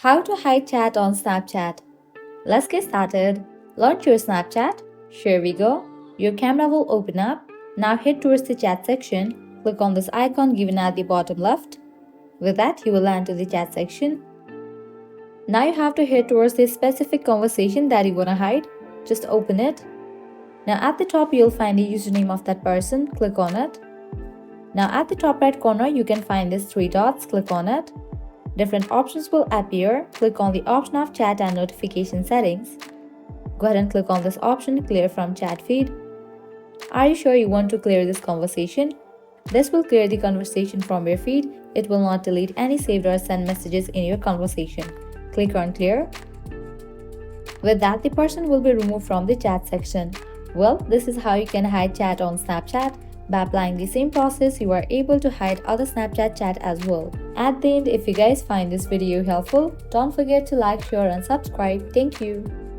How to hide chat on Snapchat. Let's get started. Launch your Snapchat. Here we go. Your camera will open up. Now head towards the chat section. Click on this icon given at the bottom left. With that, you will land to the chat section. Now you have to head towards the specific conversation that you want to hide. Just open it. Now at the top, you'll find the username of that person. Click on it. Now at the top right corner, you can find these three dots. Click on it. Different options will appear. Click on the option of chat and notification settings. Go ahead and click on this option, clear from chat feed. Are you sure you want to clear this conversation? This will clear the conversation from your feed. It will not delete any saved or sent messages in your conversation. Click on clear. With that, the person will be removed from the chat section. Well, this is how you can hide chat on Snapchat. By applying the same process, you are able to hide other Snapchat chat as well. At the end, if you guys find this video helpful, don't forget to like, share and subscribe. Thank you.